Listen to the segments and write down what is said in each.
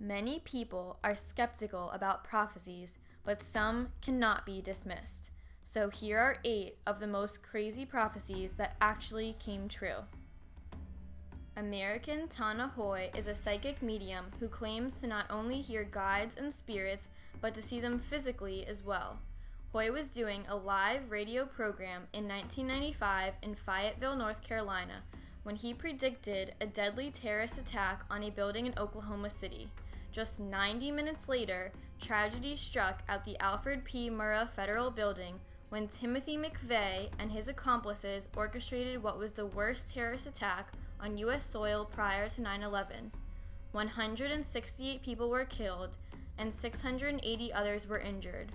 Many people are skeptical about prophecies, but some cannot be dismissed. So here are 8 of the most crazy prophecies that actually came true. American Tana Hoy is a psychic medium who claims to not only hear guides and spirits, but to see them physically as well. Hoy was doing a live radio program in 1995 in Fayetteville, North Carolina, when he predicted a deadly terrorist attack on a building in Oklahoma City. Just 90 minutes later, tragedy struck at the Alfred P. Murrah Federal Building when Timothy McVeigh and his accomplices orchestrated what was the worst terrorist attack on U.S. soil prior to 9/11. 168 people were killed, and 680 others were injured.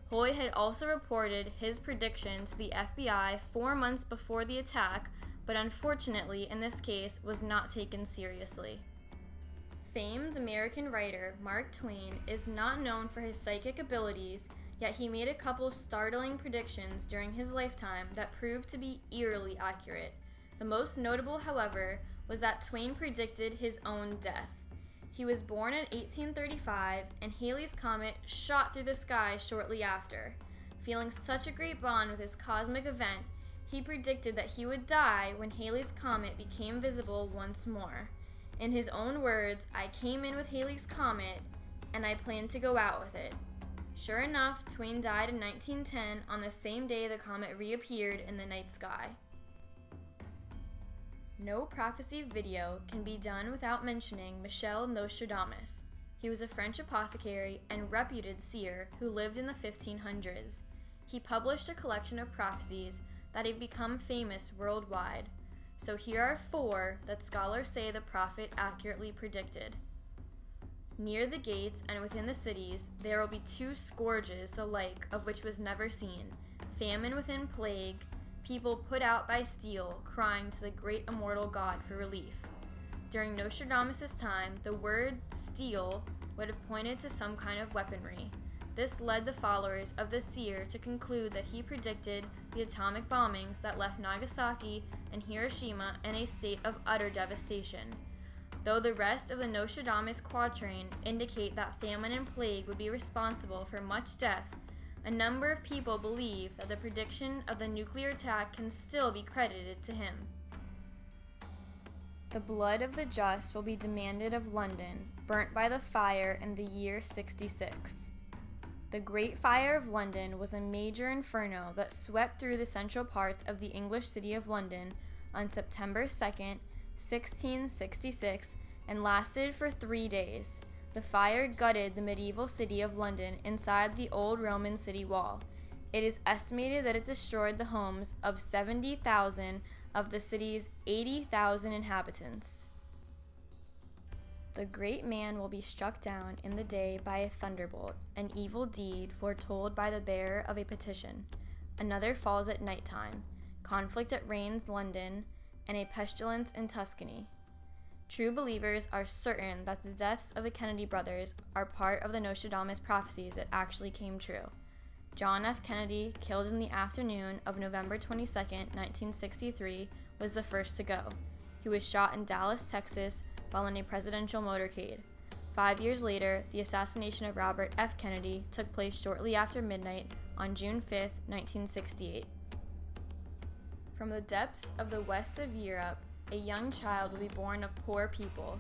Hoy had also reported his prediction to the FBI 4 months before the attack, but unfortunately in this case was not taken seriously. Famed American writer Mark Twain is not known for his psychic abilities, yet he made a couple startling predictions during his lifetime that proved to be eerily accurate. The most notable, however, was that Twain predicted his own death. He was born in 1835, and Halley's Comet shot through the sky shortly after. Feeling such a great bond with this cosmic event, he predicted that he would die when Halley's Comet became visible once more. In his own words, "I came in with Halley's Comet, and I plan to go out with it." Sure enough, Twain died in 1910 on the same day the comet reappeared in the night sky. No prophecy video can be done without mentioning Michel Nostradamus. He was a French apothecary and reputed seer who lived in the 1500s. He published a collection of prophecies that have become famous worldwide. So here are 4 that scholars say the prophet accurately predicted. Near the gates and within the cities there will be 2 scourges the like of which was never seen, famine within plague, people put out by steel, crying to the great immortal God for relief. During Nostradamus' time, the word steel would have pointed to some kind of weaponry. This led the followers of the seer to conclude that he predicted the atomic bombings that left Nagasaki and Hiroshima in a state of utter devastation. Though the rest of the Nostradamus quatrain indicate that famine and plague would be responsible for much death, a number of people believe that the prediction of the nuclear attack can still be credited to him. The blood of the just will be demanded of London, burnt by the fire in the year 66. The Great Fire of London was a major inferno that swept through the central parts of the English city of London on September 2nd, 1666, and lasted for 3 days. The fire gutted the medieval city of London inside the old Roman city wall. It is estimated that it destroyed the homes of 70,000 of the city's 80,000 inhabitants. The great man will be struck down in the day by a thunderbolt, an evil deed foretold by the bearer of a petition. Another falls at night time, conflict at Reims, London, and a pestilence in Tuscany. True believers are certain that the deaths of the Kennedy brothers are part of the Nostradamus prophecies that actually came true. John F. Kennedy, killed in the afternoon of November 22, 1963, was the first to go. He was shot in Dallas, Texas, while in a presidential motorcade. 5 years later, the assassination of Robert F. Kennedy took place shortly after midnight on June 5, 1968. From the depths of the west of Europe, a young child will be born of poor people.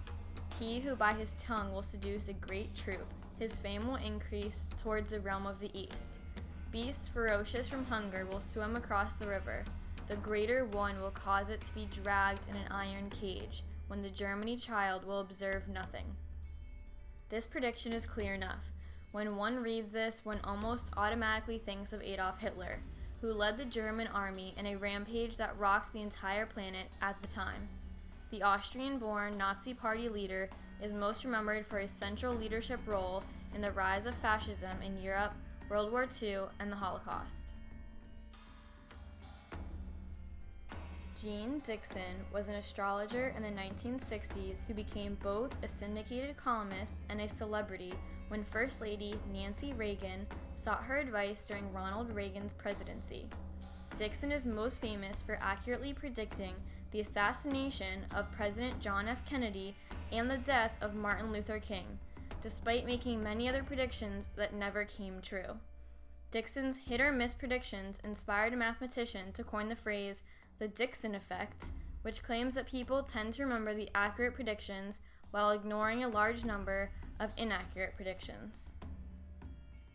He who by his tongue will seduce a great troop, his fame will increase towards the realm of the east. Beasts ferocious from hunger will swim across the river. The greater one will cause it to be dragged in an iron cage, when the Germany child will observe nothing. This prediction is clear enough. When one reads this, one almost automatically thinks of Adolf Hitler, who led the German army in a rampage that rocked the entire planet at the time. The Austrian-born Nazi Party leader is most remembered for his central leadership role in the rise of fascism in Europe, World War II, and the Holocaust. Jeane Dixon was an astrologer in the 1960s who became both a syndicated columnist and a celebrity when First Lady Nancy Reagan sought her advice during Ronald Reagan's presidency. Dixon is most famous for accurately predicting the assassination of President John F. Kennedy and the death of Martin Luther King. despite making many other predictions that never came true. Dixon's hit-or-miss predictions inspired a mathematician to coin the phrase the Dixon effect, which claims that people tend to remember the accurate predictions while ignoring a large number of inaccurate predictions.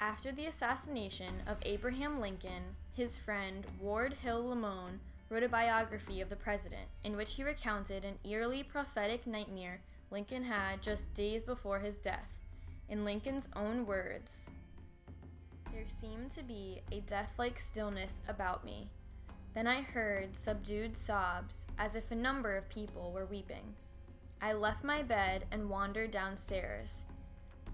After the assassination of Abraham Lincoln, his friend Ward Hill Lamon wrote a biography of the president in which he recounted an eerily prophetic nightmare Lincoln had just days before his death. In Lincoln's own words, "There seemed to be a death-like stillness about me. Then I heard subdued sobs, as if a number of people were weeping. I left my bed and wandered downstairs.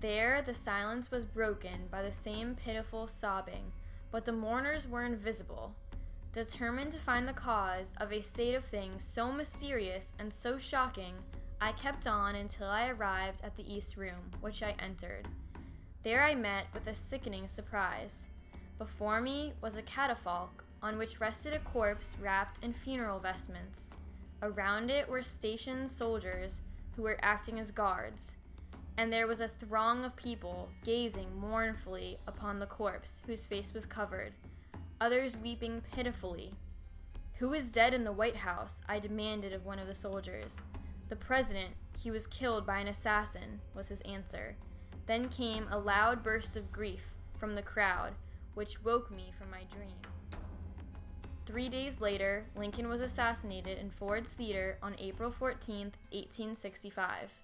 There the silence was broken by the same pitiful sobbing, but the mourners were invisible. Determined to find the cause of a state of things so mysterious and so shocking, I kept on until I arrived at the East Room, which I entered. There I met with a sickening surprise. Before me was a catafalque on which rested a corpse wrapped in funeral vestments. Around it were stationed soldiers who were acting as guards, and there was a throng of people gazing mournfully upon the corpse whose face was covered, others weeping pitifully. 'Who is dead in the White House?' I demanded of one of the soldiers. 'The president. He was killed by an assassin,' was his answer. Then came a loud burst of grief from the crowd, which woke me from my dream." 3 days later, Lincoln was assassinated in Ford's Theater on April 14, 1865.